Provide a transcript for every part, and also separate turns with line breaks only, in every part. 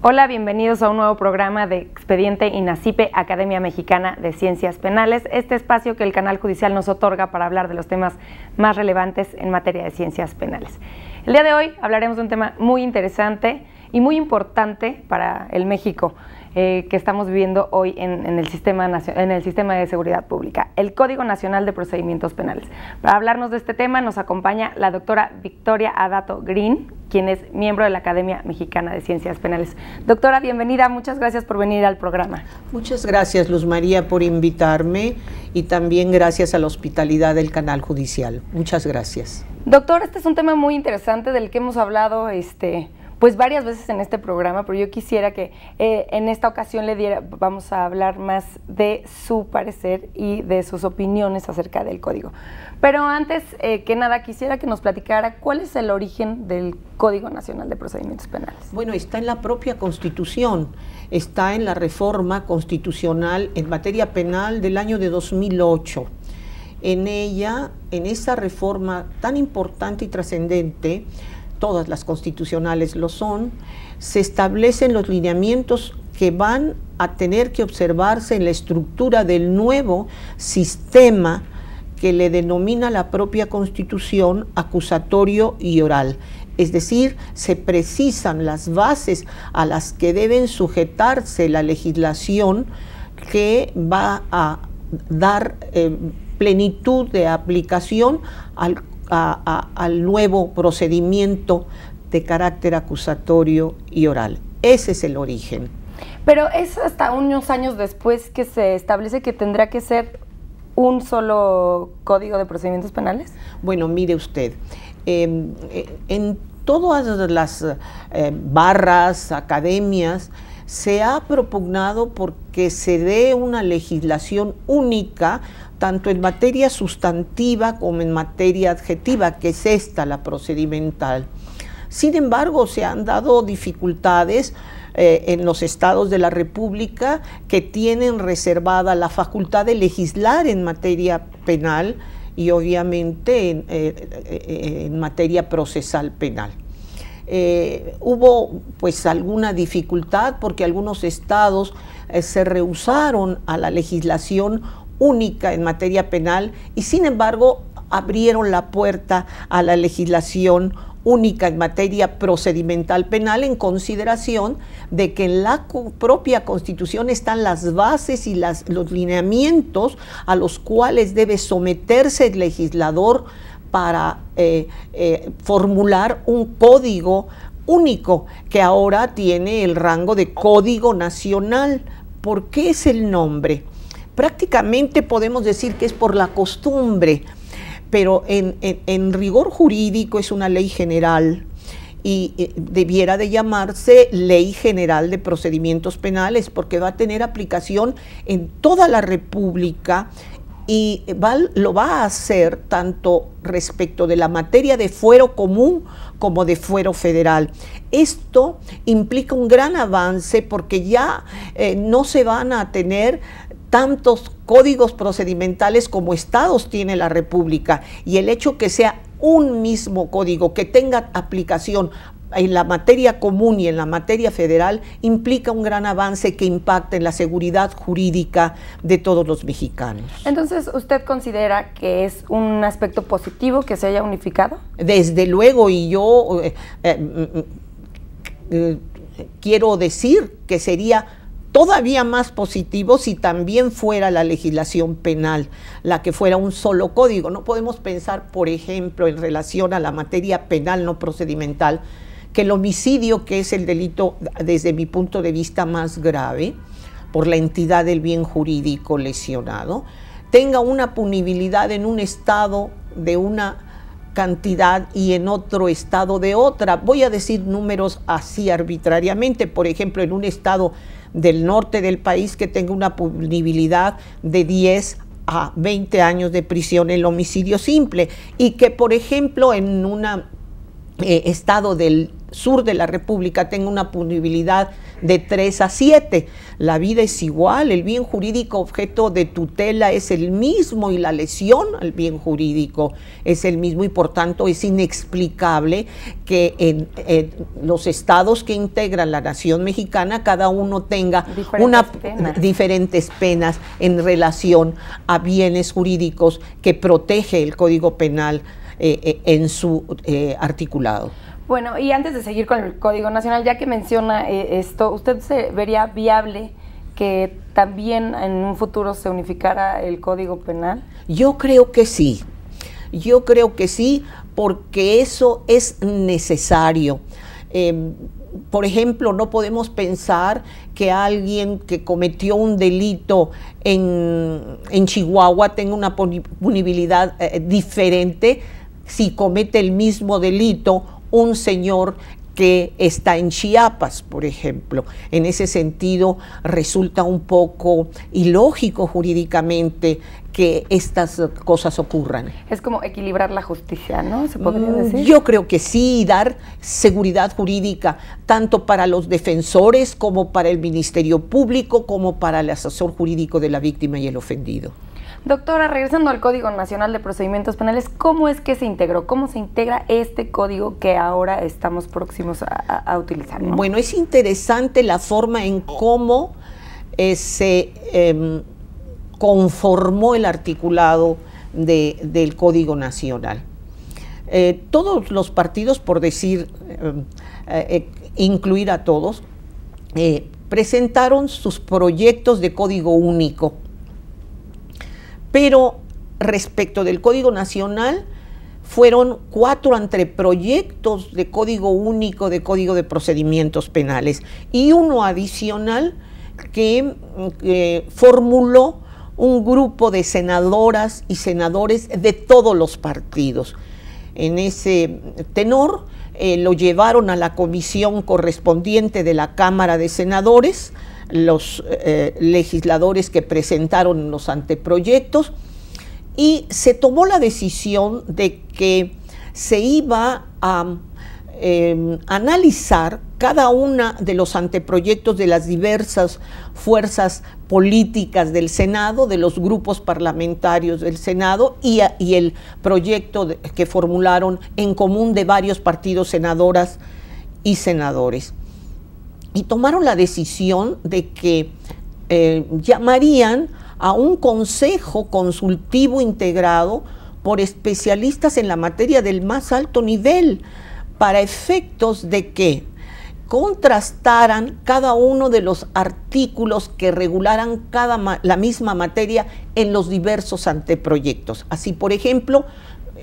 Hola, bienvenidos a un nuevo programa de Expediente INACIPE, Academia Mexicana de Ciencias Penales, este espacio que el Canal Judicial nos otorga para hablar de los temas más relevantes en materia de ciencias penales. El día de hoy hablaremos de un tema muy interesante y muy importante para el México que estamos viviendo hoy en el sistema de seguridad pública, el Código Nacional de Procedimientos Penales. Para hablarnos de este tema nos acompaña la doctora Victoria Adato Green, quien es miembro de la Academia Mexicana de Ciencias Penales. Doctora, bienvenida, muchas gracias por venir al programa.
Muchas gracias, Luz María, por invitarme y también gracias a la hospitalidad del Canal Judicial. Muchas gracias.
Doctor, este es un tema muy interesante del que hemos hablado pues varias veces en este programa, pero yo quisiera que en esta ocasión vamos a hablar más de su parecer y de sus opiniones acerca del código. Pero antes que nada, quisiera que nos platicara cuál es el origen del Código Nacional de Procedimientos Penales.
Bueno, está en la propia Constitución, está en la reforma constitucional en materia penal del año de 2008. En ella, en esa reforma tan importante y trascendente, todas las constitucionales lo son, se establecen los lineamientos que van a tener que observarse en la estructura del nuevo sistema que le denomina la propia Constitución acusatorio y oral. Es decir, se precisan las bases a las que deben sujetarse la legislación que va a dar plenitud de aplicación al nuevo procedimiento de carácter acusatorio y oral. Ese es el origen.
Pero es hasta unos años después que se establece que tendrá que ser un solo Código de Procedimientos Penales.
Bueno, mire usted, en todas las barras, academias, se ha propugnado porque se dé una legislación única, tanto en materia sustantiva como en materia adjetiva, que es esta, la procedimental. Sin embargo, se han dado dificultades en los estados de la República que tienen reservada la facultad de legislar en materia penal y obviamente en materia procesal penal. Hubo pues alguna dificultad porque algunos estados se rehusaron a la legislación única en materia penal y sin embargo abrieron la puerta a la legislación única en materia procedimental penal en consideración de que en la propia Constitución están las bases y los lineamientos a los cuales debe someterse el legislador para formular un código único que ahora tiene el rango de Código Nacional. ¿Por qué es el nombre? Prácticamente podemos decir que es por la costumbre, pero en rigor jurídico es una ley general y debiera de llamarse Ley General de Procedimientos Penales porque va a tener aplicación en toda la República y lo va a hacer tanto respecto de la materia de fuero común como de fuero federal. Esto implica un gran avance porque ya no se van a tener tantos códigos procedimentales como estados tiene la República y el hecho que sea un mismo código que tenga aplicación en la materia común y en la materia federal implica un gran avance que impacta en la seguridad jurídica de todos los mexicanos.
Entonces, ¿usted considera que es un aspecto positivo que se haya unificado?
Desde luego, y yo quiero decir que sería todavía más positivo si también fuera la legislación penal la que fuera un solo código. No podemos pensar, por ejemplo, en relación a la materia penal no procedimental, que el homicidio, que es el delito desde mi punto de vista más grave, por la entidad del bien jurídico lesionado, tenga una punibilidad en un estado de una cantidad y en otro estado de otra. Voy a decir números así arbitrariamente, por ejemplo, en un estado del norte del país que tenga una punibilidad de 10 a 20 años de prisión el homicidio simple y que, por ejemplo, en un estado del sur de la República tenga una punibilidad de 3 a 7. La vida es igual, el bien jurídico objeto de tutela es el mismo y la lesión al bien jurídico es el mismo, y por tanto es inexplicable que en los estados que integran la nación mexicana cada uno tenga diferentes penas en relación a bienes jurídicos que protege el Código Penal en su articulado.
Bueno, y antes de seguir con el Código Nacional, ya que menciona esto, ¿usted se vería viable que también en un futuro se unificara el Código Penal?
Yo creo que sí, porque eso es necesario. Por ejemplo, no podemos pensar que alguien que cometió un delito en Chihuahua tenga una punibilidad diferente si comete el mismo delito un señor que está en Chiapas, por ejemplo. En ese sentido, resulta un poco ilógico jurídicamente que estas cosas ocurran.
Es como equilibrar la justicia, ¿no? ¿Se podría decir?
Yo creo que sí, dar seguridad jurídica tanto para los defensores como para el Ministerio Público, como para el asesor jurídico de la víctima y el ofendido.
Doctora, regresando al Código Nacional de Procedimientos Penales, ¿cómo es que se integró? ¿Cómo se integra este código que ahora estamos próximos a utilizar, ¿no?
Bueno, es interesante la forma en cómo se conformó el articulado del Código Nacional. Todos los partidos, por decir, incluir a todos, presentaron sus proyectos de código único. Pero respecto del Código Nacional, fueron 4 anteproyectos de Código Único, de Código de Procedimientos Penales, y uno adicional que formuló un grupo de senadoras y senadores de todos los partidos. En ese tenor, lo llevaron a la comisión correspondiente de la Cámara de Senadores, los legisladores que presentaron los anteproyectos, y se tomó la decisión de que se iba a analizar cada una de los anteproyectos de las diversas fuerzas políticas del Senado, de los grupos parlamentarios del Senado, y el proyecto que formularon en común de varios partidos, senadoras y senadores. Y tomaron la decisión de que llamarían a un consejo consultivo integrado por especialistas en la materia del más alto nivel, para efectos de que contrastaran cada uno de los artículos que regularan la misma materia en los diversos anteproyectos. Así, por ejemplo,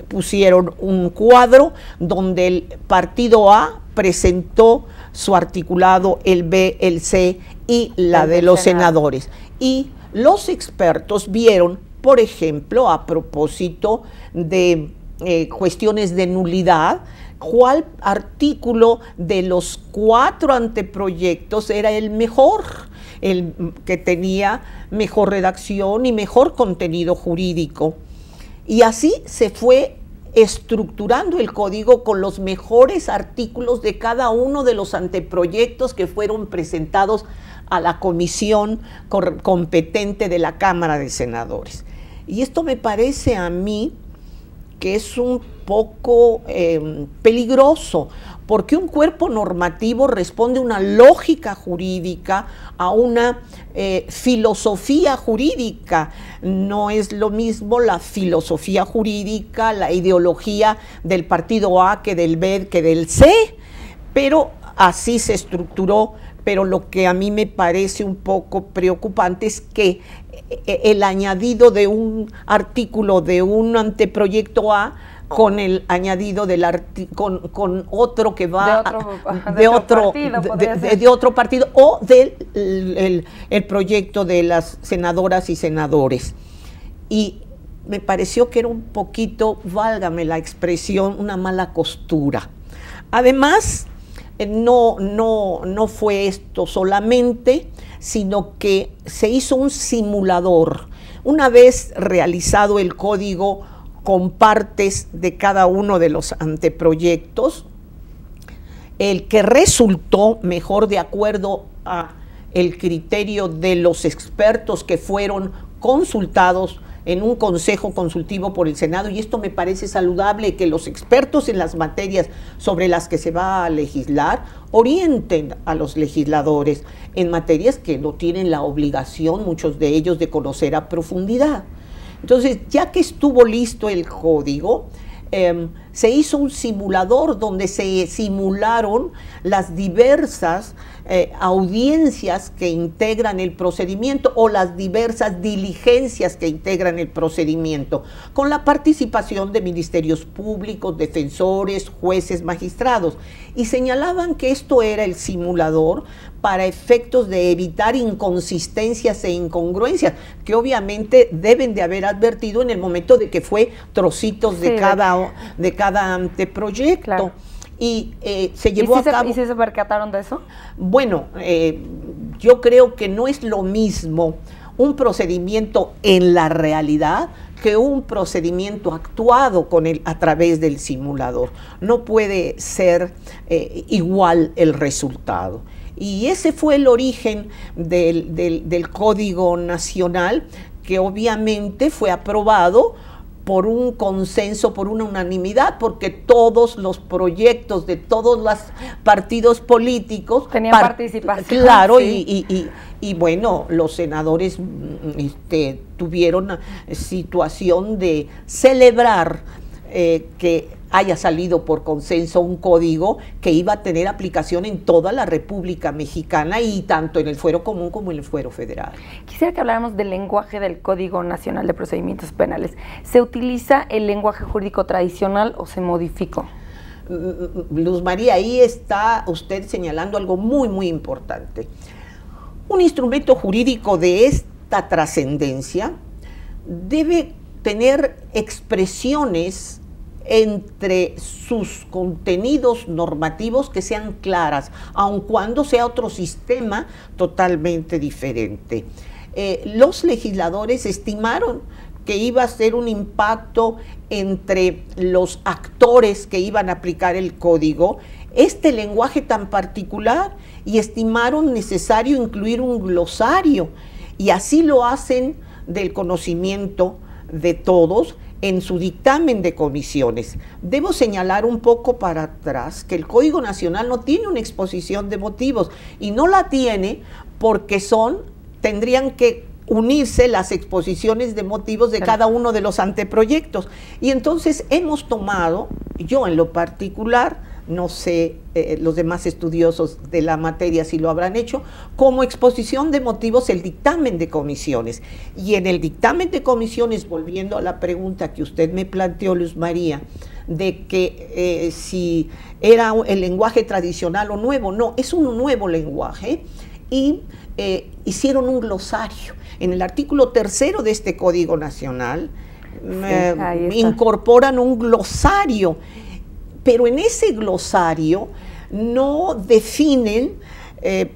pusieron un cuadro donde el partido A presentó su articulado, el B, el C y la de los senadores. Y los expertos vieron, por ejemplo, a propósito de cuestiones de nulidad, cuál artículo de los 4 anteproyectos era el mejor, el que tenía mejor redacción y mejor contenido jurídico. Y así se fue estructurando el código con los mejores artículos de cada uno de los anteproyectos que fueron presentados a la comisión competente de la Cámara de Senadores. Y esto me parece a mí que es un poco peligroso, porque un cuerpo normativo responde a una lógica jurídica, a una filosofía jurídica. No es lo mismo la filosofía jurídica, la ideología del partido A que del B, que del C, pero así se estructuró. Pero lo que a mí me parece un poco preocupante es que el añadido de un artículo de un anteproyecto A con el añadido con otro que va de otro partido o del el proyecto de las senadoras y senadores. Y me pareció que era un poquito, válgame la expresión, una mala costura. Además, no fue esto solamente, sino que se hizo un simulador. Una vez realizado el código con partes de cada uno de los anteproyectos, el que resultó mejor de acuerdo a el criterio de los expertos que fueron consultados en un consejo consultivo por el Senado, y esto me parece saludable, que los expertos en las materias sobre las que se va a legislar orienten a los legisladores en materias que no tienen la obligación, muchos de ellos, de conocer a profundidad. Entonces, ya que estuvo listo el código, se hizo un simulador donde se simularon las diversas audiencias que integran el procedimiento o las diversas diligencias que integran el procedimiento, con la participación de ministerios públicos, defensores, jueces, magistrados, y señalaban que esto era el simulador para efectos de evitar inconsistencias e incongruencias, que obviamente deben de haber advertido en el momento de que fue trocitos de cada anteproyecto. Claro. Y se llevó a cabo.
¿Y si se percataron de eso?
Bueno, yo creo que no es lo mismo un procedimiento en la realidad que un procedimiento actuado a través del simulador. No puede ser igual el resultado. Y ese fue el origen del Código Nacional, que obviamente fue aprobado por un consenso, por una unanimidad, porque todos los proyectos de todos los partidos políticos
tenían participación.
Claro, sí. y bueno, los senadores tuvieron situación de celebrar que haya salido por consenso un código que iba a tener aplicación en toda la República Mexicana, y tanto en el fuero común como en el fuero federal.
Quisiera que habláramos del lenguaje del Código Nacional de Procedimientos Penales. ¿Se utiliza el lenguaje jurídico tradicional o se modificó?
Luz María, ahí está usted señalando algo muy, muy importante. Un instrumento jurídico de esta trascendencia debe tener expresiones entre sus contenidos normativos que sean claras, aun cuando sea otro sistema totalmente diferente. Los legisladores estimaron que iba a ser un impacto entre los actores que iban a aplicar el código, este lenguaje tan particular, y estimaron necesario incluir un glosario, y así lo hacen del conocimiento de todos en su dictamen de comisiones. Debo señalar un poco para atrás que el Código Nacional no tiene una exposición de motivos, y no la tiene porque tendrían que unirse las exposiciones de motivos de cada uno de los anteproyectos. Y entonces hemos tomado, yo en lo particular, no sé los demás estudiosos de la materia si lo habrán hecho, como exposición de motivos el dictamen de comisiones. Y en el dictamen de comisiones, volviendo a la pregunta que usted me planteó, Luz María, de que si era el lenguaje tradicional o nuevo, no, es un nuevo lenguaje, y hicieron un glosario. En el artículo 3 de este Código Nacional incorporan un glosario, pero en ese glosario no definen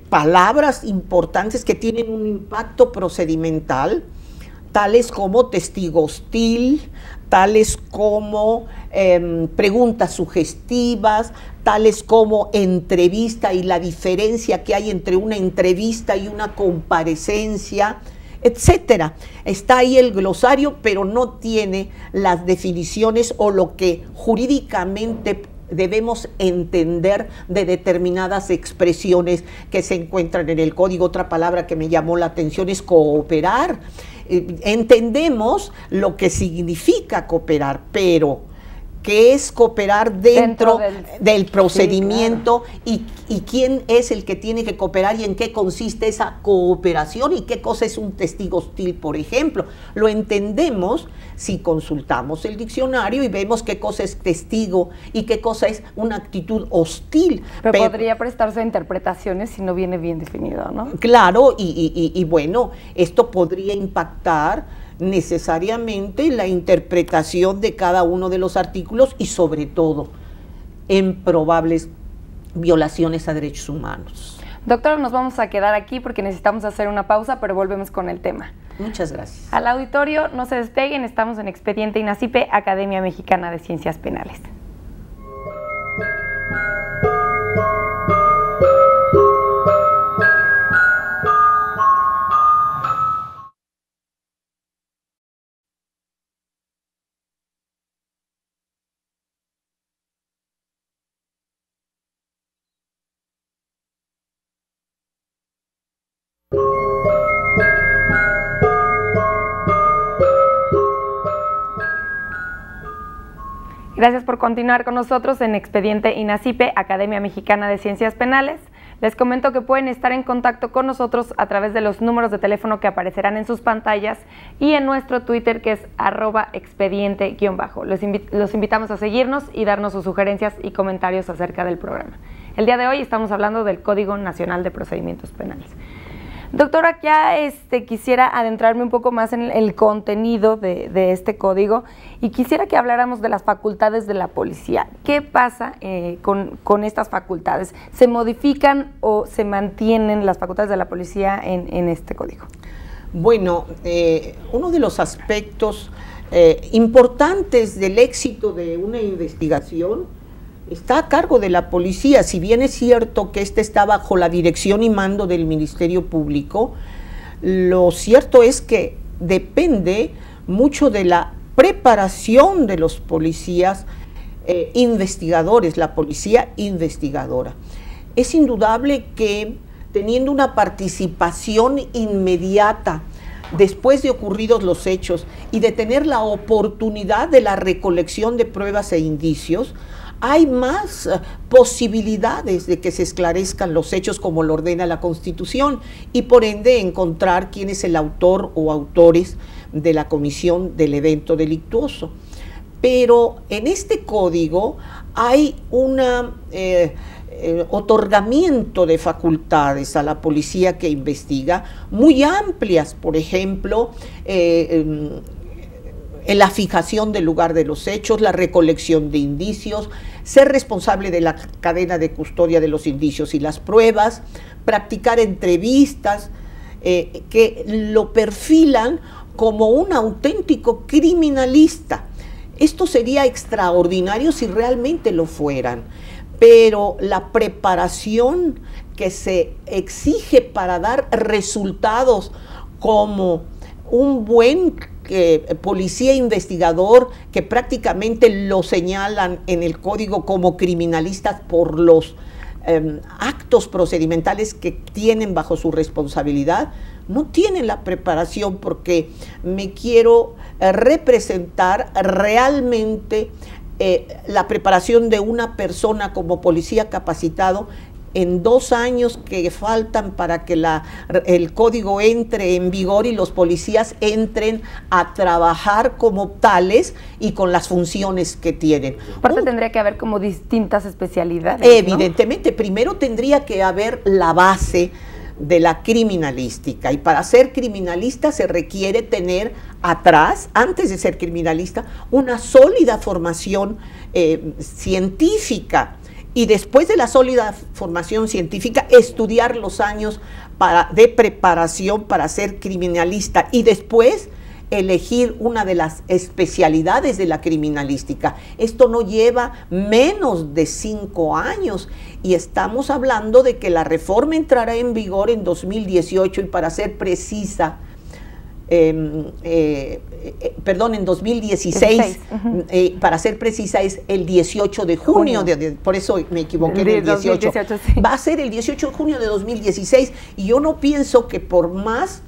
palabras importantes que tienen un impacto procedimental, tales como testigo hostil, tales como preguntas sugestivas, tales como entrevista y la diferencia que hay entre una entrevista y una comparecencia, etcétera. Está ahí el glosario, pero no tiene las definiciones o lo que jurídicamente debemos entender de determinadas expresiones que se encuentran en el código. Otra palabra que me llamó la atención es cooperar. Entendemos lo que significa cooperar, pero ¿qué es cooperar dentro del procedimiento? Sí, claro. Y quién es el que tiene que cooperar y en qué consiste esa cooperación y qué cosa es un testigo hostil, por ejemplo? Lo entendemos si consultamos el diccionario y vemos qué cosa es testigo y qué cosa es una actitud hostil.
Pero podría prestarse a interpretaciones si no viene bien definido, ¿no?
Claro, y bueno, esto podría impactar necesariamente la interpretación de cada uno de los artículos y sobre todo en probables violaciones a derechos humanos.
Doctora, nos vamos a quedar aquí porque necesitamos hacer una pausa, pero volvemos con el tema.
Muchas gracias.
Al auditorio, no se despeguen, estamos en Expediente INACIPE, Academia Mexicana de Ciencias Penales. Gracias por continuar con nosotros en Expediente INACIPE, Academia Mexicana de Ciencias Penales. Les comento que pueden estar en contacto con nosotros a través de los números de teléfono que aparecerán en sus pantallas y en nuestro Twitter, que es @expediente_. Los invitamos a seguirnos y darnos sus sugerencias y comentarios acerca del programa. El día de hoy estamos hablando del Código Nacional de Procedimientos Penales. Doctora, ya quisiera adentrarme un poco más en el contenido de este código y quisiera que habláramos de las facultades de la policía. ¿Qué pasa con estas facultades? ¿Se modifican o se mantienen las facultades de la policía en este código?
Bueno, uno de los aspectos importantes del éxito de una investigación está a cargo de la policía. Si bien es cierto que está bajo la dirección y mando del Ministerio Público, lo cierto es que depende mucho de la preparación de los policías investigadores, la policía investigadora. Es indudable que teniendo una participación inmediata después de ocurridos los hechos y de tener la oportunidad de la recolección de pruebas e indicios, hay más posibilidades de que se esclarezcan los hechos como lo ordena la Constitución y por ende encontrar quién es el autor o autores de la comisión del evento delictuoso. Pero en este código hay un otorgamiento de facultades a la policía que investiga muy amplias, por ejemplo, en la fijación del lugar de los hechos, la recolección de indicios, ser responsable de la cadena de custodia de los indicios y las pruebas, practicar entrevistas que lo perfilan como un auténtico criminalista. Esto sería extraordinario si realmente lo fueran, pero la preparación que se exige para dar resultados como un buen policía investigador, que prácticamente lo señalan en el código como criminalistas por los actos procedimentales que tienen bajo su responsabilidad, no tienen la preparación, porque me quiero representar realmente la preparación de una persona como policía capacitado en 2 años que faltan para que el código entre en vigor y los policías entren a trabajar como tales y con las funciones que tienen.
Aparte tendría que haber como distintas especialidades,
evidentemente, ¿no? Primero tendría que haber la base de la criminalística, y para ser criminalista se requiere tener atrás, antes de ser criminalista, una sólida formación científica. Y después de la sólida formación científica, estudiar los años de preparación para ser criminalista y después elegir una de las especialidades de la criminalística. Esto no lleva menos de 5 años y estamos hablando de que la reforma entrará en vigor en 2018 y para ser precisa, en 2016, para ser precisa es el 18 de junio, por eso me equivoqué en el 18, 2018, sí. Va a ser el 18 de junio de 2016 y yo no pienso que por más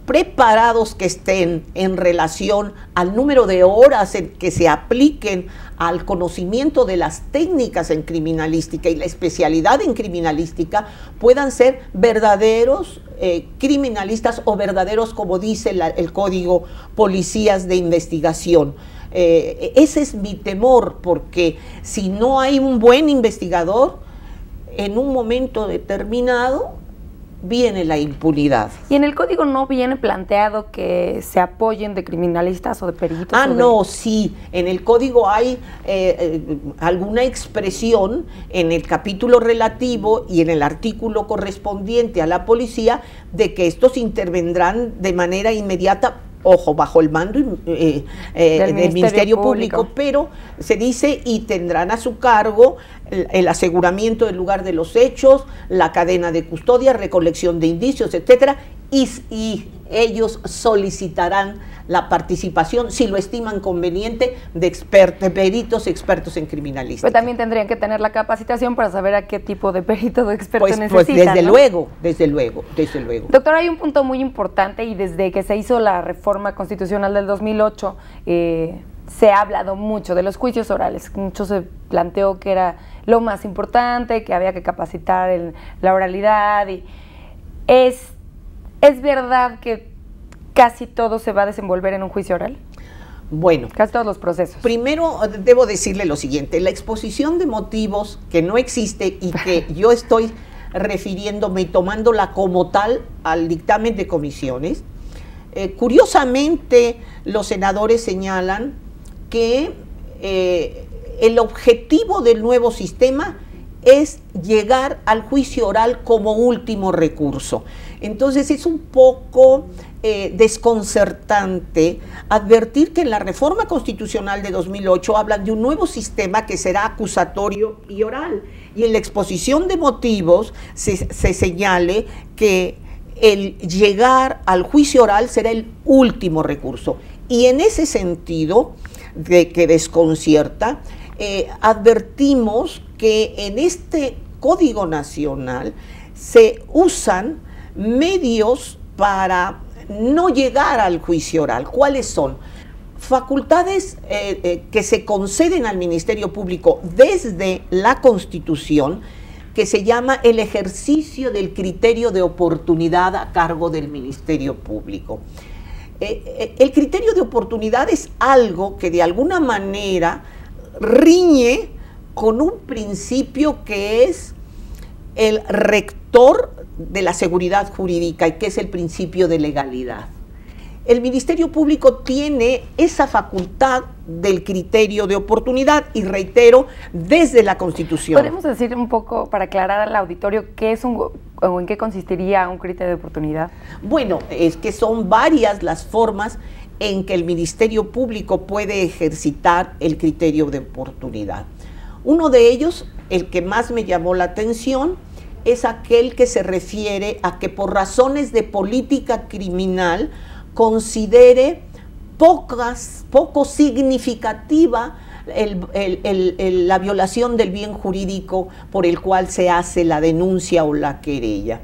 preparados que estén en relación al número de horas en que se apliquen al conocimiento de las técnicas en criminalística y la especialidad en criminalística, puedan ser verdaderos criminalistas o verdaderos, como dice el código, policías de investigación. Ese es mi temor, porque si no hay un buen investigador, en un momento determinado viene la impunidad.
¿Y en el código no viene planteado que se apoyen de criminalistas o de peritos?
No, sí. En el código hay alguna expresión en el capítulo relativo y en el artículo correspondiente a la policía de que estos intervendrán de manera inmediata, ojo, bajo el mando del Ministerio Público, pero se dice y tendrán a su cargo el aseguramiento del lugar de los hechos, la cadena de custodia, recolección de indicios, etcétera, y ellos solicitarán la participación, si lo estiman conveniente, de peritos expertos en criminalística.
Pero también tendrían que tener la capacitación para saber a qué tipo de perito o experto necesitan.
Pues desde luego, desde luego.
Doctor, hay un punto muy importante, y desde que se hizo la reforma constitucional del 2008, se ha hablado mucho de los juicios orales. Mucho se planteó que era lo más importante, que había que capacitar en la oralidad. Y ¿es verdad que casi todo se va a desenvolver en un juicio oral?
Bueno,
casi todos los procesos.
Primero debo decirle lo siguiente: la exposición de motivos, que no existe y que yo estoy refiriéndome y tomándola como tal al dictamen de comisiones, curiosamente los senadores señalan que el objetivo del nuevo sistema es llegar al juicio oral como último recurso. Entonces es un poco desconcertante advertir que en la reforma constitucional de 2008 hablan de un nuevo sistema que será acusatorio y oral, y en la exposición de motivos se señale que el llegar al juicio oral será el último recurso. Y en ese sentido, de que desconcierta, advertimos que en este Código Nacional se usan medios para no llegar al juicio oral. ¿Cuáles son? Facultades que se conceden al Ministerio Público desde la Constitución, que se llama el ejercicio del criterio de oportunidad a cargo del Ministerio Público. El criterio de oportunidad es algo que de alguna manera riñe con un principio que es el rector de la seguridad jurídica y que es el principio de legalidad. El Ministerio Público tiene esa facultad del criterio de oportunidad y, reitero, desde la Constitución.
¿Podemos decir un poco, para aclarar al auditorio, qué es o en qué consistiría un criterio de oportunidad?
Bueno, es que son varias las formas en que el Ministerio Público puede ejercitar el criterio de oportunidad. Uno de ellos, el que más me llamó la atención, es aquel que se refiere a que por razones de política criminal considere poco significativa la violación del bien jurídico por el cual se hace la denuncia o la querella.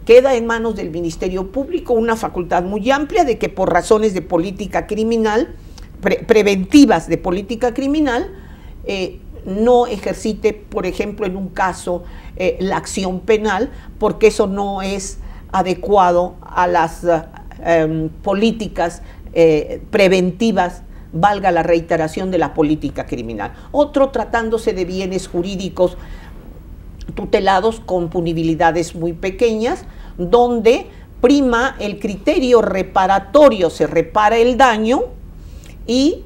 Queda en manos del Ministerio Público una facultad muy amplia de que por razones de política criminal, preventivas de política criminal, no ejercite, por ejemplo, en un caso, la acción penal, porque eso no es adecuado a las políticas preventivas, valga la reiteración, de la política criminal. Otro, tratándose de bienes jurídicos tutelados con punibilidades muy pequeñas, donde prima el criterio reparatorio, se repara el daño y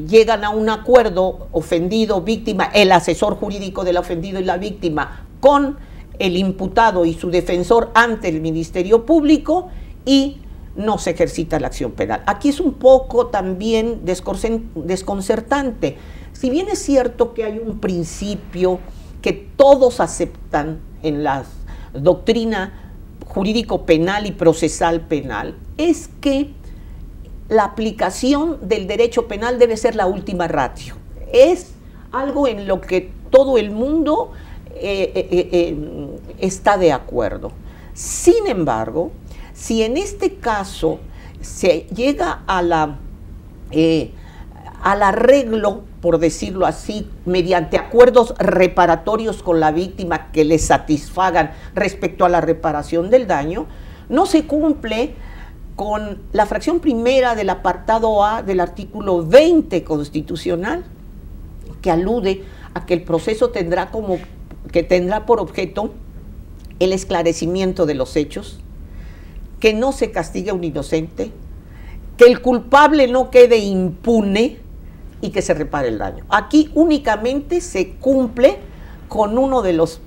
llegan a un acuerdo ofendido, víctima, el asesor jurídico del ofendido y la víctima con el imputado y su defensor ante el Ministerio Público, y no se ejercita la acción penal. Aquí es un poco también desconcertante. Si bien es cierto que hay un principio que todos aceptan en la doctrina jurídico penal y procesal penal, es que la aplicación del derecho penal debe ser la última ratio. Es algo en lo que todo el mundo está de acuerdo. Sin embargo, si en este caso se llega al arreglo, por decirlo así, mediante acuerdos reparatorios con la víctima que le satisfagan respecto a la reparación del daño, no se cumple con la fracción primera del apartado A del artículo 20 constitucional, que alude a que el proceso tendrá por objeto el esclarecimiento de los hechos, que no se castigue a un inocente, que el culpable no quede impune y que se repare el daño. Aquí únicamente se cumple con uno de los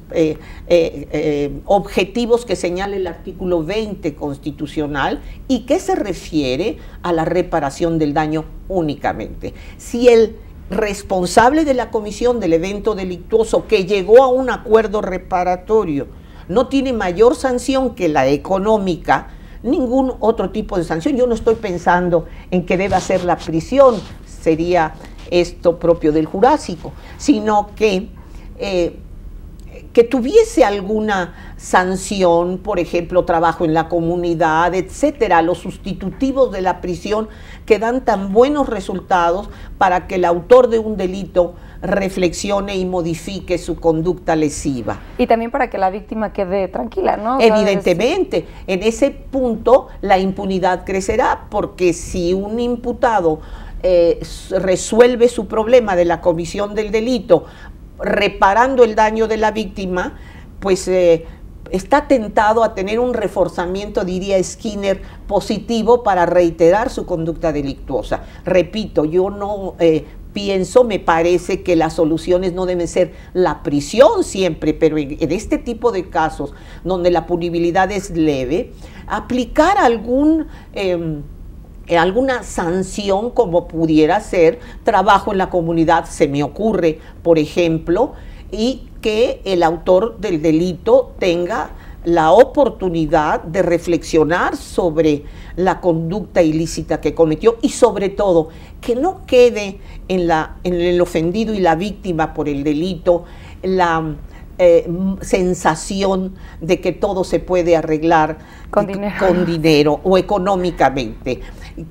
objetivos que señala el artículo 20 constitucional y que se refiere a la reparación del daño únicamente. Si el responsable de la comisión del evento delictuoso que llegó a un acuerdo reparatorio no tiene mayor sanción que la económica, ningún otro tipo de sanción, yo no estoy pensando en que deba ser la prisión, sería esto propio del Jurásico, sino que tuviese alguna sanción, por ejemplo, trabajo en la comunidad, etcétera, los sustitutivos de la prisión que dan tan buenos resultados para que el autor de un delito reflexione y modifique su conducta lesiva.
Y también para que la víctima quede tranquila, ¿no?
Evidentemente, en ese punto la impunidad crecerá, porque si un imputado resuelve su problema de la comisión del delito reparando el daño de la víctima, pues está tentado a tener un reforzamiento, diría Skinner, positivo para reiterar su conducta delictuosa. Repito, yo no me parece que las soluciones no deben ser la prisión siempre, pero en este tipo de casos donde la punibilidad es leve, aplicar alguna sanción, como pudiera ser trabajo en la comunidad, se me ocurre, por ejemplo, y que el autor del delito tenga la oportunidad de reflexionar sobre la conducta ilícita que cometió y sobre todo que no quede en el ofendido y la víctima por el delito la sensación de que todo se puede arreglar con dinero o económicamente.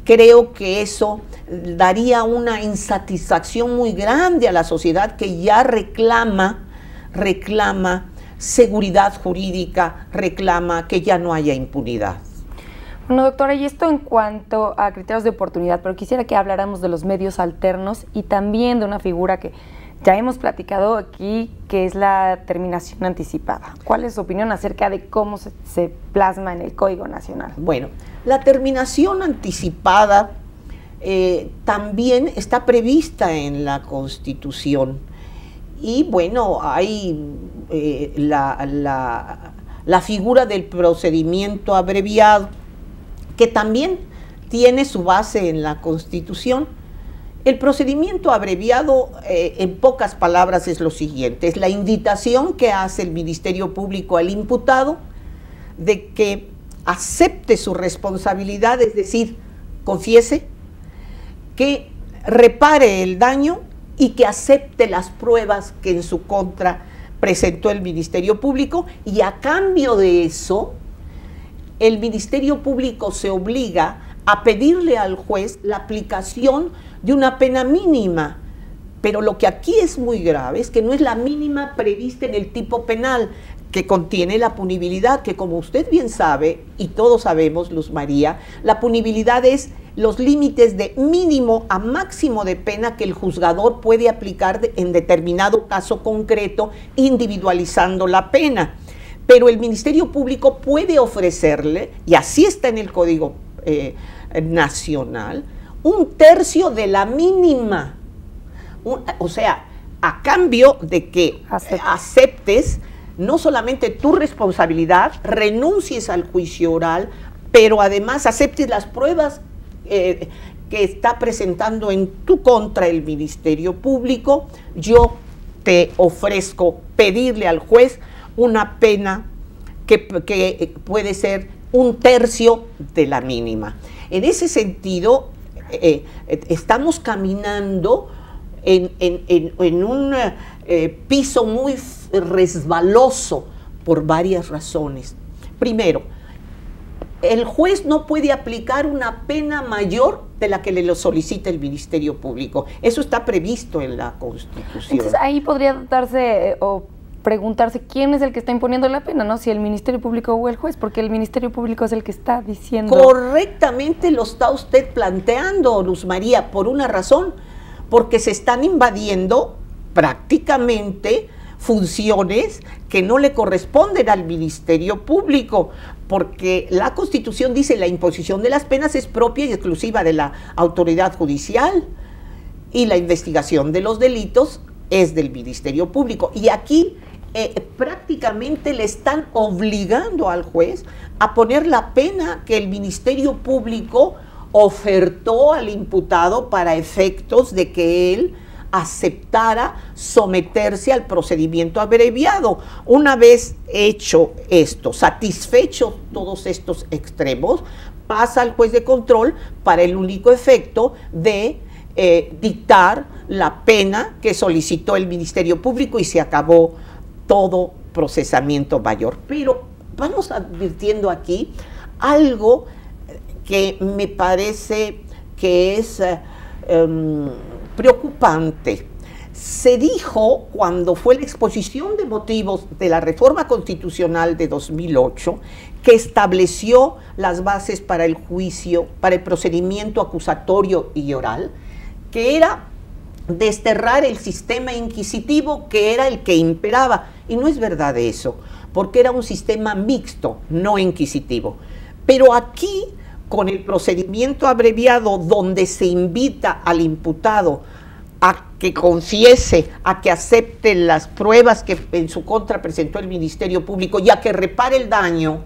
Creo que eso daría una insatisfacción muy grande a la sociedad que ya reclama seguridad jurídica, reclama que ya no haya impunidad.
Bueno, doctora, y esto en cuanto a criterios de oportunidad, pero quisiera que habláramos de los medios alternos y también de una figura que ya hemos platicado aquí, que es la terminación anticipada. ¿Cuál es su opinión acerca de cómo se plasma en el Código Nacional?
Bueno, la terminación anticipada también está prevista en la Constitución. Y bueno, hay la figura del procedimiento abreviado, que también tiene su base en la Constitución. El procedimiento abreviado, en pocas palabras, es lo siguiente: es la invitación que hace el Ministerio Público al imputado de que acepte su responsabilidad, es decir, confiese, que repare el daño y que acepte las pruebas que en su contra presentó el Ministerio Público, y a cambio de eso, el Ministerio Público se obliga a pedirle al juez la aplicación de una pena mínima. Pero lo que aquí es muy grave es que no es la mínima prevista en el tipo penal, que contiene la punibilidad, que como usted bien sabe, y todos sabemos, Luz María, la punibilidad es los límites de mínimo a máximo de pena que el juzgador puede aplicar en determinado caso concreto, individualizando la pena. Pero el Ministerio Público puede ofrecerle, y así está en el Código Nacional, 1/3 de la mínima. O sea, a cambio de que aceptes no solamente tu responsabilidad, renuncies al juicio oral, pero además aceptes las pruebas que está presentando en tu contra el Ministerio Público, yo te ofrezco pedirle al juez una pena que puede ser 1/3 de la mínima. En ese sentido, estamos caminando en un piso muy resbaloso por varias razones. Primero, el juez no puede aplicar una pena mayor de la que le lo solicita el Ministerio Público. Eso está previsto en la Constitución.
Entonces ahí podría darse o preguntarse quién es el que está imponiendo la pena, ¿no? Si el Ministerio Público o el juez, porque el Ministerio Público es el que está diciendo...
Correctamente lo está usted planteando, Luz María, por una razón, porque se están invadiendo prácticamente funciones que no le corresponden al Ministerio Público, porque la Constitución dice la imposición de las penas es propia y exclusiva de la autoridad judicial y la investigación de los delitos es del Ministerio Público. Y aquí prácticamente le están obligando al juez a poner la pena que el Ministerio Público ofertó al imputado para efectos de que él aceptara someterse al procedimiento abreviado. Una vez hecho esto, satisfecho todos estos extremos, pasa al juez de control para el único efecto de dictar la pena que solicitó el Ministerio Público y se acabó todo procesamiento mayor. Pero vamos advirtiendo aquí algo que me parece que es preocupante. Se dijo cuando fue la exposición de motivos de la reforma constitucional de 2008, que estableció las bases para el juicio, para el procedimiento acusatorio y oral, que era desterrar el sistema inquisitivo que era el que imperaba. Y no es verdad eso, porque era un sistema mixto, no inquisitivo. Pero aquí, con el procedimiento abreviado, donde se invita al imputado a que confiese, a que acepte las pruebas que en su contra presentó el Ministerio Público y a que repare el daño,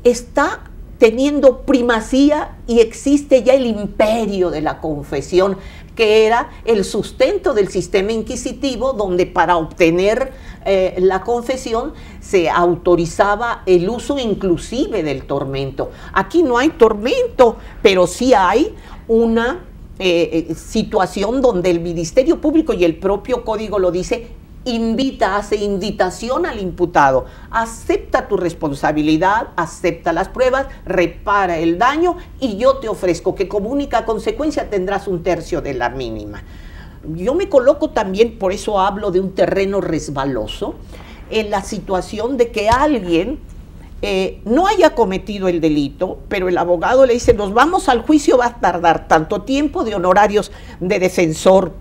está teniendo primacía y existe ya el imperio de la confesión, que era el sustento del sistema inquisitivo, donde para obtener la confesión se autorizaba el uso inclusive del tormento. Aquí no hay tormento, pero sí hay una situación donde el Ministerio Público, y el propio código lo dice, hace invitación al imputado: acepta tu responsabilidad, acepta las pruebas, repara el daño y yo te ofrezco que como única consecuencia tendrás 1/3 de la mínima. Yo me coloco también, por eso hablo de un terreno resbaloso, en la situación de que alguien no haya cometido el delito, pero el abogado le dice: nos vamos al juicio, va a tardar tanto tiempo, de honorarios de defensor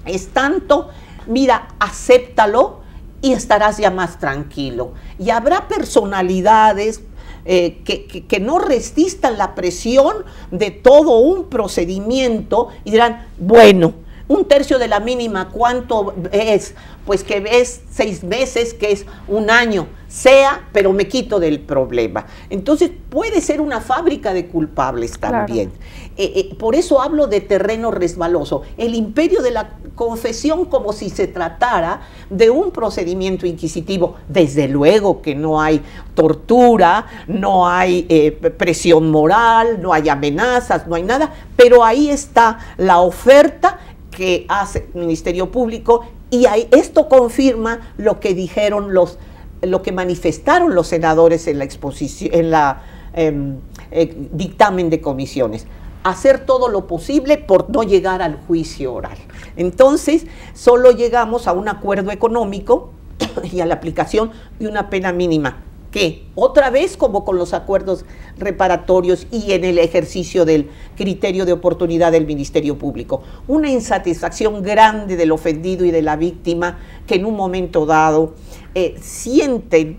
es tanto, mira, acéptalo y estarás ya más tranquilo. Y habrá personalidades que no resistan la presión de todo un procedimiento y dirán: bueno, 1/3 de la mínima, ¿cuánto es? Pues que es 6 meses, que es 1 año, sea, pero me quito del problema. Entonces puede ser una fábrica de culpables también. Claro. Por eso hablo de terreno resbaloso. El imperio de la confesión, como si se tratara de un procedimiento inquisitivo. Desde luego que no hay tortura, no hay presión moral, no hay amenazas, no hay nada, pero ahí está la oferta que hace el Ministerio Público, y esto confirma lo que dijeron lo que manifestaron los senadores en la exposición, en la dictamen de comisiones: hacer todo lo posible por no llegar al juicio oral. Entonces, solo llegamos a un acuerdo económico y a la aplicación de una pena mínima, que otra vez, como con los acuerdos reparatorios y en el ejercicio del criterio de oportunidad del Ministerio Público, una insatisfacción grande del ofendido y de la víctima, que en un momento dado sienten...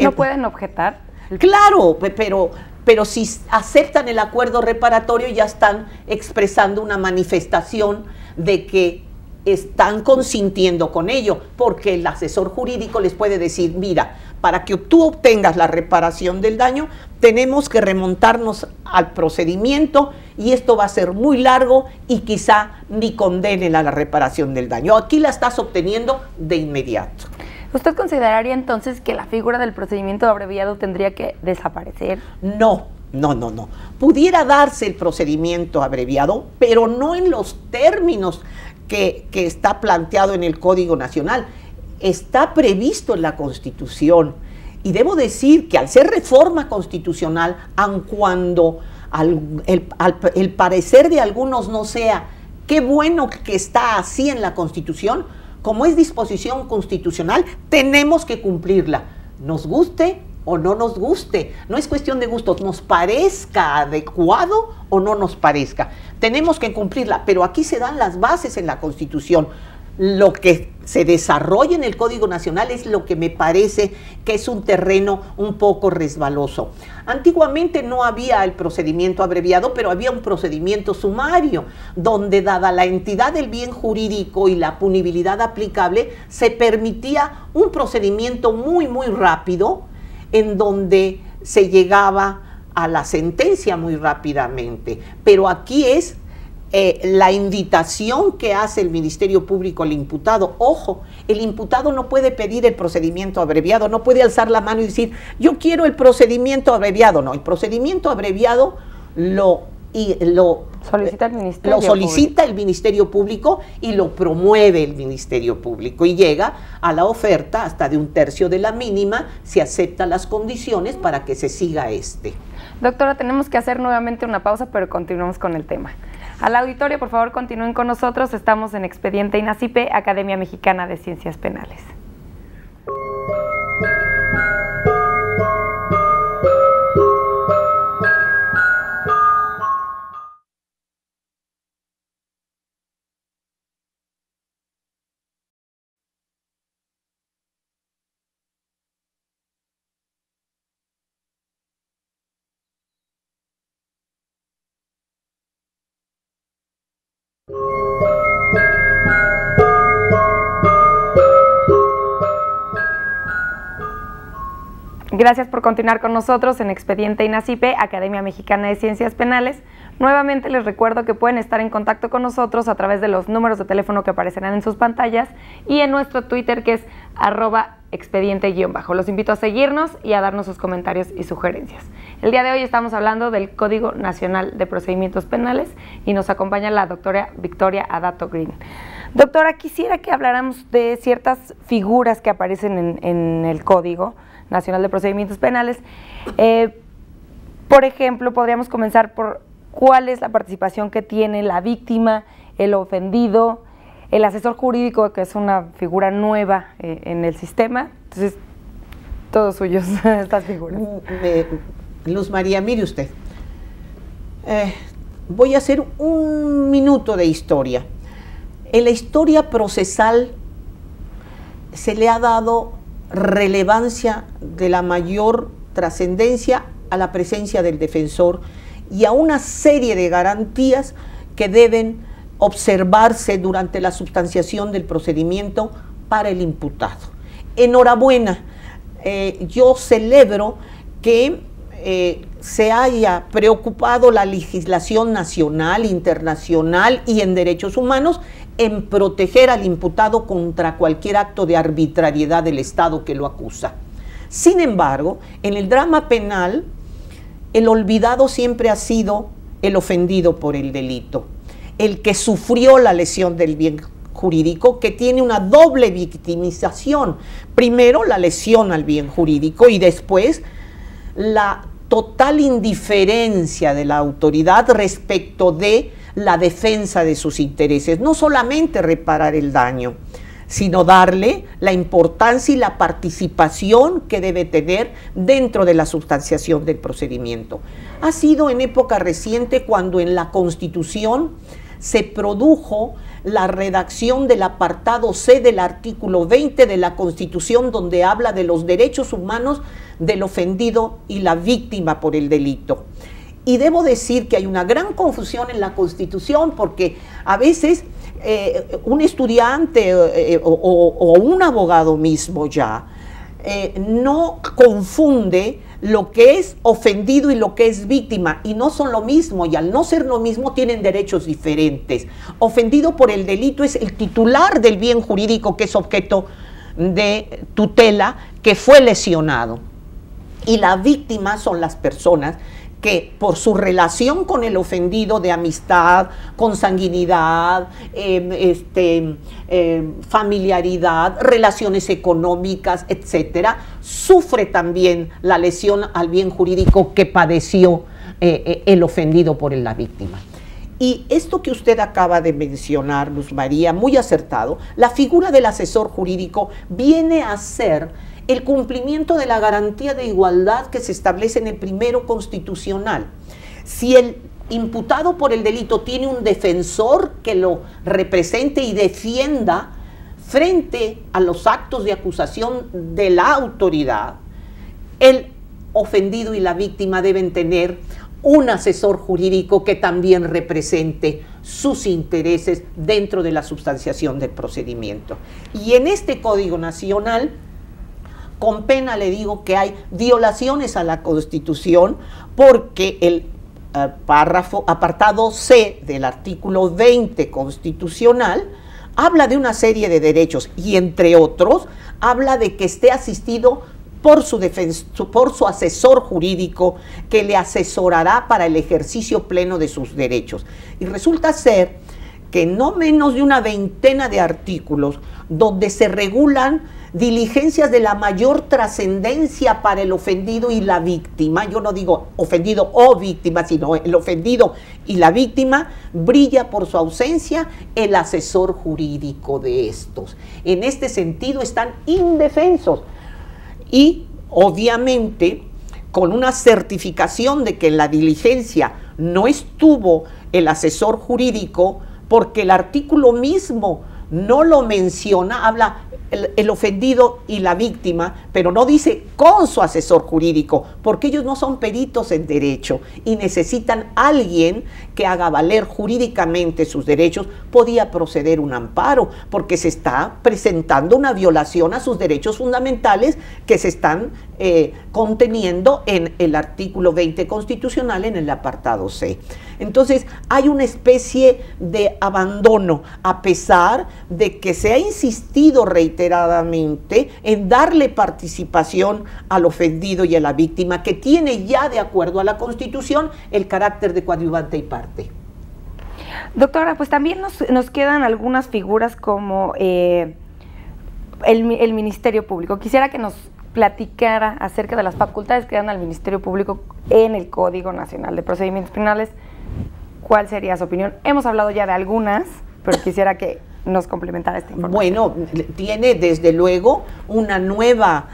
¿No pueden objetar?
Claro, pero si aceptan el acuerdo reparatorio, ya están expresando una manifestación de que están consintiendo con ello, porque el asesor jurídico les puede decir: mira, para que tú obtengas la reparación del daño, tenemos que remontarnos al procedimiento y esto va a ser muy largo y quizá ni condenen a la reparación del daño. Aquí la estás obteniendo de inmediato.
¿Usted consideraría entonces que la figura del procedimiento abreviado tendría que desaparecer?
No. Pudiera darse el procedimiento abreviado, pero no en los términos que está planteado en el Código Nacional. Está previsto en la Constitución, y debo decir que al ser reforma constitucional, aun cuando el parecer de algunos no sea qué bueno que está así en la Constitución, como es disposición constitucional, tenemos que cumplirla, nos guste o no nos guste. No es cuestión de gustos, nos parezca adecuado o no nos parezca. Tenemos que cumplirla, pero aquí se dan las bases en la Constitución. Lo que se desarrolla en el Código Nacional es lo que me parece que es un terreno un poco resbaloso. Antiguamente no había el procedimiento abreviado, pero había un procedimiento sumario, donde, dada la entidad del bien jurídico y la punibilidad aplicable, se permitía un procedimiento muy rápido, en donde se llegaba a la sentencia muy rápidamente. Pero aquí es la invitación que hace el Ministerio Público al imputado. Ojo, el imputado no puede pedir el procedimiento abreviado, no puede alzar la mano y decir: yo quiero el procedimiento abreviado. No, el procedimiento abreviado lo y lo
solicita
el Ministerio Público y lo promueve el Ministerio Público y llega a la oferta hasta de 1/3 de la mínima, se aceptan las condiciones para que se siga este.
Doctora, tenemos que hacer nuevamente una pausa, pero continuamos con el tema. Al auditorio, por favor, continúen con nosotros. Estamos en Expediente INACIPE, Academia Mexicana de Ciencias Penales. Gracias por continuar con nosotros en Expediente INACIPE, Academia Mexicana de Ciencias Penales. Nuevamente les recuerdo que pueden estar en contacto con nosotros a través de los números de teléfono que aparecerán en sus pantallas y en nuestro Twitter, que es @expediente_. Los invito a seguirnos y a darnos sus comentarios y sugerencias. El día de hoy estamos hablando del Código Nacional de Procedimientos Penales y nos acompaña la doctora Victoria Adato Green. Doctora, quisiera que habláramos de ciertas figuras que aparecen en el Código Nacional de Procedimientos Penales. Por ejemplo, podríamos comenzar por cuál es la participación que tiene la víctima, el ofendido, el asesor jurídico, que es una figura nueva en el sistema. Entonces, todos suyos estas figuras.
Luz María, mire usted, voy a hacer un minuto de historia. En la historia procesal se le ha dado relevancia de la mayor trascendencia a la presencia del defensor y a una serie de garantías que deben observarse durante la sustanciación del procedimiento para el imputado. Enhorabuena, yo celebro que se haya preocupado la legislación nacional, internacional y en derechos humanos en proteger al imputado contra cualquier acto de arbitrariedad del Estado que lo acusa. Sin embargo, en el drama penal, el olvidado siempre ha sido el ofendido por el delito, el que sufrió la lesión del bien jurídico, que tiene una doble victimización. Primero, la lesión al bien jurídico y después la total indiferencia de la autoridad respecto de la defensa de sus intereses. No solamente reparar el daño, sino darle la importancia y la participación que debe tener dentro de la sustanciación del procedimiento. Ha sido en época reciente cuando en la Constitución se produjo la redacción del apartado C del artículo 20 de la Constitución, donde habla de los derechos humanos del ofendido y la víctima por el delito. Y debo decir que hay una gran confusión en la Constitución porque a veces un estudiante o un abogado mismo ya no confunde lo que es ofendido y lo que es víctima, y no son lo mismo, y al no ser lo mismo tienen derechos diferentes. Ofendido por el delito es el titular del bien jurídico que es objeto de tutela, que fue lesionado, y la víctima son las personas que por su relación con el ofendido de amistad, consanguinidad, familiaridad, relaciones económicas, etcétera, sufre también la lesión al bien jurídico que padeció el ofendido por la víctima. Y esto que usted acaba de mencionar, Luz María, muy acertado, la figura del asesor jurídico viene a ser el cumplimiento de la garantía de igualdad que se establece en el primero constitucional. Si el imputado por el delito tiene un defensor que lo represente y defienda frente a los actos de acusación de la autoridad, el ofendido y la víctima deben tener un asesor jurídico que también represente sus intereses dentro de la sustanciación del procedimiento. Y en este Código Nacional, con pena le digo que hay violaciones a la Constitución porque el apartado C del artículo 20 constitucional habla de una serie de derechos y entre otros habla de que esté asistido por su asesor jurídico que le asesorará para el ejercicio pleno de sus derechos. Y resulta ser que no menos de una veintena de artículos donde se regulan diligencias de la mayor trascendencia para el ofendido y la víctima. Yo no digo ofendido o víctima, sino el ofendido y la víctima. Brilla por su ausencia el asesor jurídico de estos. En este sentido están indefensos y obviamente con una certificación de que en la diligencia no estuvo el asesor jurídico, porque el artículo mismo no lo menciona, habla el ofendido y la víctima, pero no dice con su asesor jurídico, porque ellos no son peritos en derecho y necesitan a alguien que haga valer jurídicamente sus derechos. Podía proceder un amparo, porque se está presentando una violación a sus derechos fundamentales que se están conteniendo en el artículo 20 constitucional en el apartado C. Entonces hay una especie de abandono, a pesar de que se ha insistido reiteradamente en darle participación al ofendido y a la víctima, que tiene ya, de acuerdo a la Constitución, el carácter de coadyuvante y parte.
Doctora, pues también nos quedan algunas figuras como el Ministerio Público. Quisiera que nos platicara acerca de las facultades que dan al Ministerio Público en el Código Nacional de Procedimientos Penales. ¿Cuál sería su opinión? Hemos hablado ya de algunas, pero quisiera que nos complementara esta información.
Bueno, tiene desde luego una nueva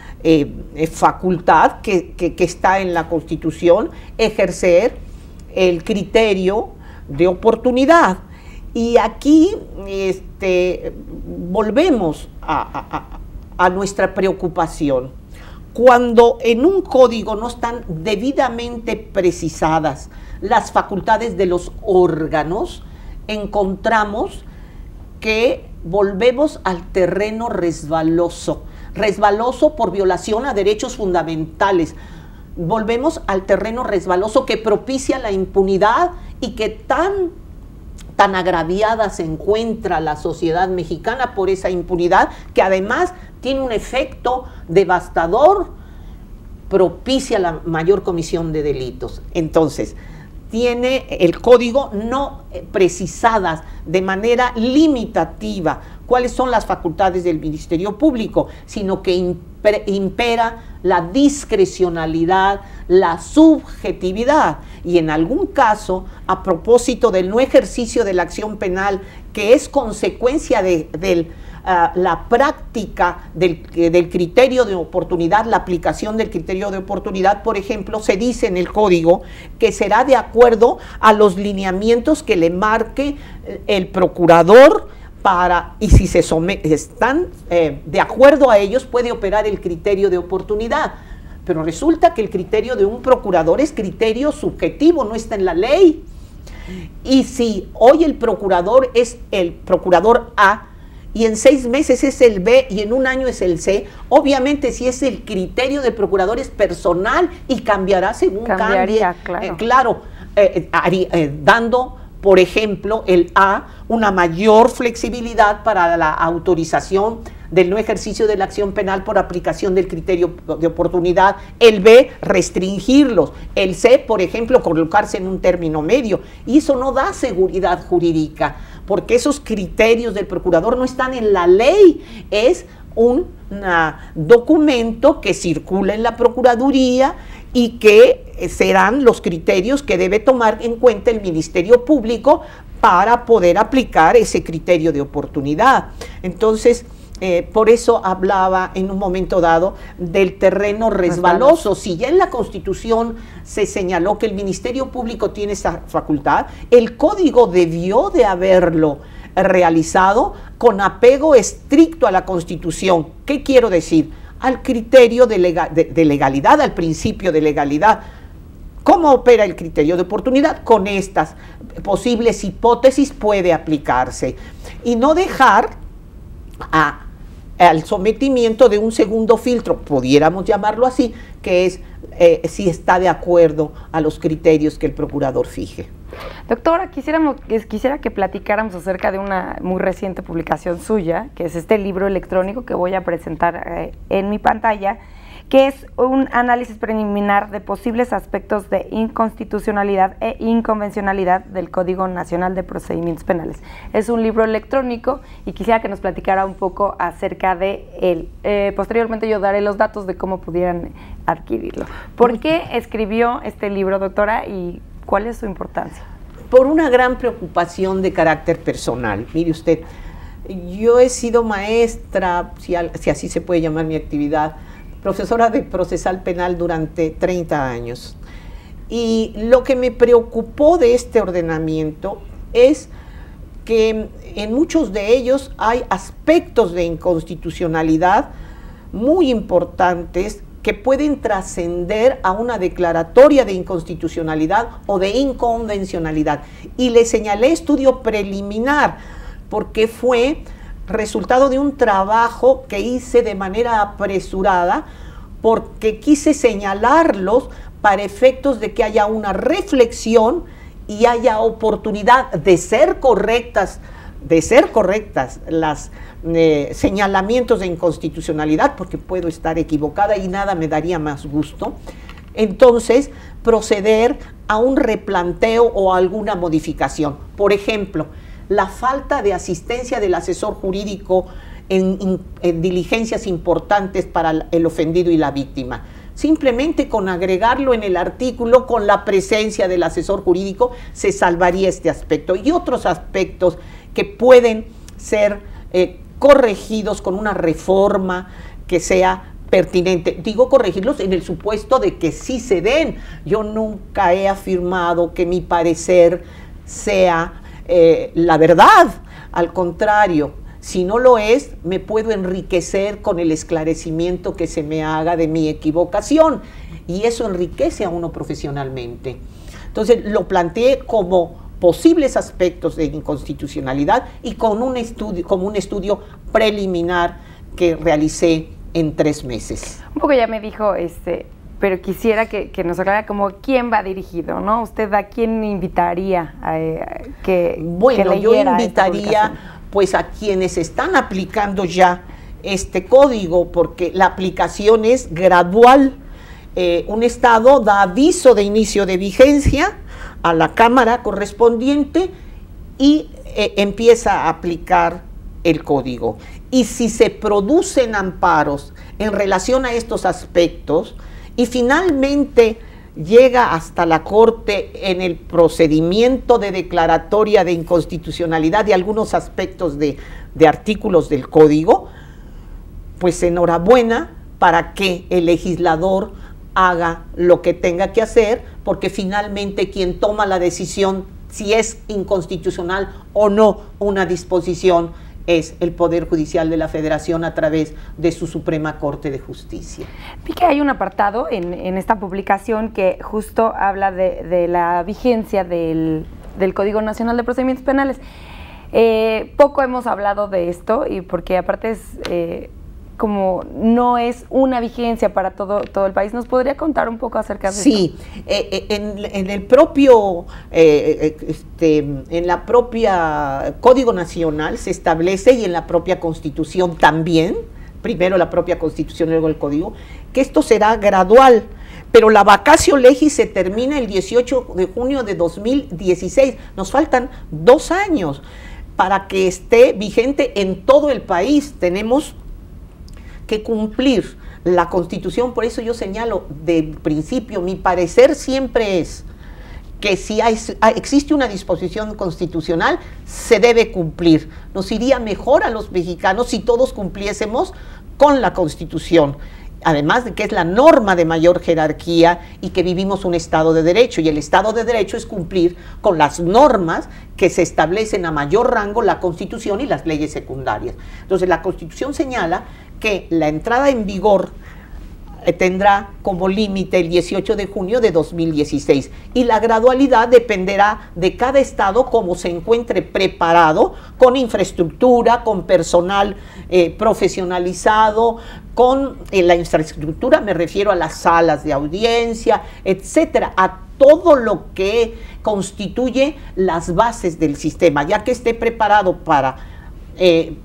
facultad que está en la Constitución, ejercer el criterio de oportunidad. Y aquí volvemos a nuestra preocupación. Cuando en un código no están debidamente precisadas las facultades de los órganos, encontramos que volvemos al terreno resbaloso por violación a derechos fundamentales. Volvemos al terreno resbaloso que propicia la impunidad y que tan agraviada se encuentra la sociedad mexicana por esa impunidad, que además tiene un efecto devastador, propicia la mayor comisión de delitos. Entonces, tiene el código no precisadas de manera limitativa cuáles son las facultades del Ministerio Público, sino que impera la discrecionalidad, la subjetividad, y en algún caso, a propósito del no ejercicio de la acción penal, que es consecuencia de la práctica del criterio de oportunidad, la aplicación del criterio de oportunidad, por ejemplo, se dice en el código que será de acuerdo a los lineamientos que le marque el procurador y si están de acuerdo a ellos, puede operar el criterio de oportunidad. Pero resulta que el criterio de un procurador es criterio subjetivo, no está en la ley. Y si hoy el procurador es el procurador A, y en 6 meses es el B y en un año es el C, obviamente si es el criterio del procurador es personal y cambiará según cambie. Claro, dando, por ejemplo, el A una mayor flexibilidad para la autorización del no ejercicio de la acción penal por aplicación del criterio de oportunidad, el B restringirlos, el C, por ejemplo, colocarse en un término medio, y eso no da seguridad jurídica, porque esos criterios del procurador no están en la ley, es un documento que circula en la Procuraduría y que serán los criterios que debe tomar en cuenta el Ministerio Público para poder aplicar ese criterio de oportunidad. Entonces, por eso hablaba en un momento dado del terreno resbaloso. Si ya en la Constitución se señaló que el Ministerio Público tiene esa facultad, el Código debió de haberlo realizado con apego estricto a la Constitución. ¿Qué quiero decir? Al criterio de legalidad, al principio de legalidad. ¿Cómo opera el criterio de oportunidad? Con estas posibles hipótesis puede aplicarse. Y no dejar al sometimiento de un segundo filtro, pudiéramos llamarlo así, que es si está de acuerdo a los criterios que el procurador fije.
Doctora, quisiera que platicáramos acerca de una muy reciente publicación suya, que es este libro electrónico que voy a presentar en mi pantalla, que es un análisis preliminar de posibles aspectos de inconstitucionalidad e inconvencionalidad del Código Nacional de Procedimientos Penales. Es un libro electrónico y quisiera que nos platicara un poco acerca de él. Posteriormente yo daré los datos de cómo pudieran adquirirlo. ¿Por qué escribió este libro, doctora, y cuál es su importancia?
Por una gran preocupación de carácter personal. Mire usted, yo he sido maestra, si así se puede llamar mi actividad, profesora de procesal penal durante 30 años. Y lo que me preocupó de este ordenamiento es que en muchos de ellos hay aspectos de inconstitucionalidad muy importantes que pueden trascender a una declaratoria de inconstitucionalidad o de inconvencionalidad. Y le señalé estudio preliminar, porque fue resultado de un trabajo que hice de manera apresurada, porque quise señalarlos para efectos de que haya una reflexión y haya oportunidad de ser correctas las señalamientos de inconstitucionalidad, porque puedo estar equivocada y nada me daría más gusto. Entonces, proceder a un replanteo o alguna modificación. Por ejemplo, la falta de asistencia del asesor jurídico en diligencias importantes para el ofendido y la víctima. Simplemente con agregarlo en el artículo, con la presencia del asesor jurídico, se salvaría este aspecto. Y otros aspectos que pueden ser corregidos con una reforma que sea pertinente. Digo corregirlos en el supuesto de que sí se den. Yo nunca he afirmado que mi parecer sea la verdad. Al contrario, si no lo es, me puedo enriquecer con el esclarecimiento que se me haga de mi equivocación, y eso enriquece a uno profesionalmente. Entonces lo planteé como posibles aspectos de inconstitucionalidad y con un estudio, como un estudio preliminar que realicé en 3 meses.
Un poco ya me dijo, pero quisiera que nos aclarara como quién va dirigido, ¿no? ¿Usted a quién invitaría que
yo invitaría pues a quienes están aplicando ya este código, porque la aplicación es gradual. Un estado da aviso de inicio de vigencia a la Cámara correspondiente y empieza a aplicar el código. Y si se producen amparos en relación a estos aspectos y finalmente llega hasta la Corte en el procedimiento de declaratoria de inconstitucionalidad de algunos aspectos de artículos del código, pues enhorabuena para que el legislador haga lo que tenga que hacer, porque finalmente quien toma la decisión si es inconstitucional o no una disposición es el Poder Judicial de la Federación a través de su Suprema Corte de Justicia.
Vi que hay un apartado en esta publicación que justo habla de la vigencia del Código Nacional de Procedimientos Penales. Poco hemos hablado de esto, y porque aparte es como no es una vigencia para todo el país. ¿Nos podría contar un poco acerca de esto?
Sí, en el propio, en la propia Código Nacional se establece, y en la propia Constitución también, primero la propia Constitución, luego el Código, que esto será gradual, pero la vacatio legis se termina el 18 de junio de 2016. Nos faltan 2 años para que esté vigente en todo el país. Tenemos que cumplir la Constitución. Por eso yo señalo de principio, mi parecer siempre es que si existe una disposición constitucional, se debe cumplir. Nos iría mejor a los mexicanos si todos cumpliésemos con la Constitución, además de que es la norma de mayor jerarquía y que vivimos un Estado de Derecho, y el Estado de Derecho es cumplir con las normas que se establecen a mayor rango, la Constitución y las leyes secundarias. Entonces la Constitución señala que la entrada en vigor tendrá como límite el 18 de junio de 2016, y la gradualidad dependerá de cada estado como se encuentre preparado, con infraestructura, con personal profesionalizado, con la infraestructura, me refiero a las salas de audiencia, etcétera, a todo lo que constituye las bases del sistema. Ya que esté preparado para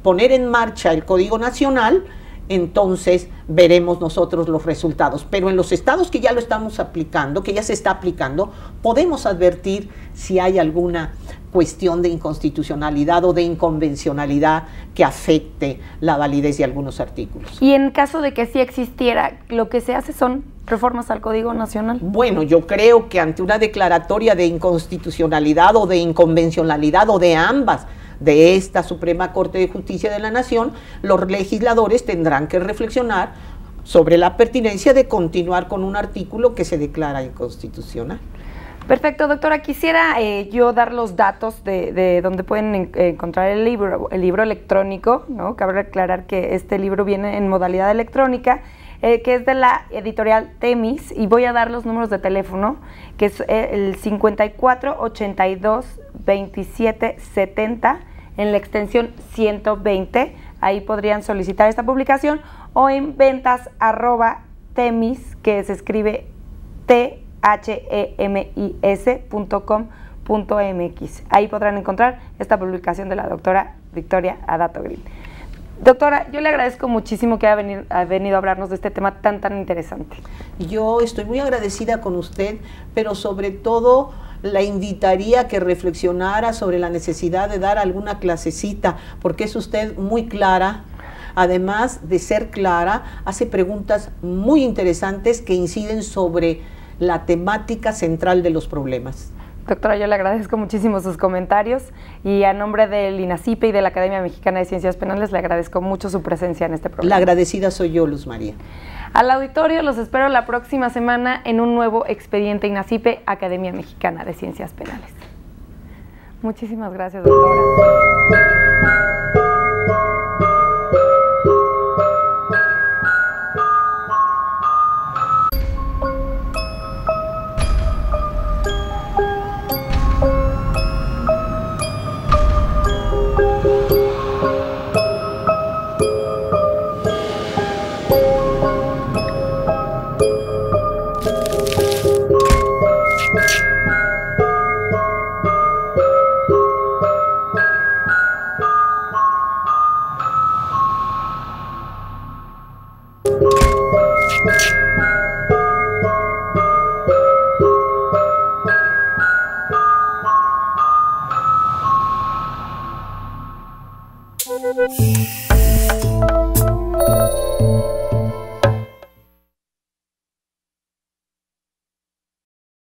poner en marcha el Código Nacional, entonces veremos nosotros los resultados. Pero en los estados que ya lo estamos aplicando, que ya se está aplicando, podemos advertir si hay alguna cuestión de inconstitucionalidad o de inconvencionalidad que afecte la validez de algunos artículos.
Y en caso de que sí existiera, lo que se hace son reformas al Código Nacional.
Bueno, yo creo que ante una declaratoria de inconstitucionalidad o de inconvencionalidad o de ambas, de esta Suprema Corte de Justicia de la Nación, los legisladores tendrán que reflexionar sobre la pertinencia de continuar con un artículo que se declara inconstitucional.
Perfecto, doctora. Quisiera yo dar los datos de donde pueden encontrar el libro electrónico, ¿no? Cabe aclarar que este libro viene en modalidad electrónica, que es de la editorial Temis, y voy a dar los números de teléfono, que es el 54 82 27 70, en la extensión 120, ahí podrían solicitar esta publicación, o en ventas@temis, que se escribe themis.com.mx. Ahí podrán encontrar esta publicación de la doctora Victoria Adato Green. Doctora, yo le agradezco muchísimo que haya venido a hablarnos de este tema tan interesante.
Yo estoy muy agradecida con usted, pero sobre todo la invitaría a que reflexionara sobre la necesidad de dar alguna clasecita, porque es usted muy clara. Además de ser clara, hace preguntas muy interesantes que inciden sobre la temática central de los problemas.
Doctora, yo le agradezco muchísimo sus comentarios y a nombre del INACIPE y de la Academia Mexicana de Ciencias Penales le agradezco mucho su presencia en este programa.
La agradecida soy yo, Luz María.
Al auditorio los espero la próxima semana en un nuevo expediente INACIPE, Academia Mexicana de Ciencias Penales. Muchísimas gracias, doctora.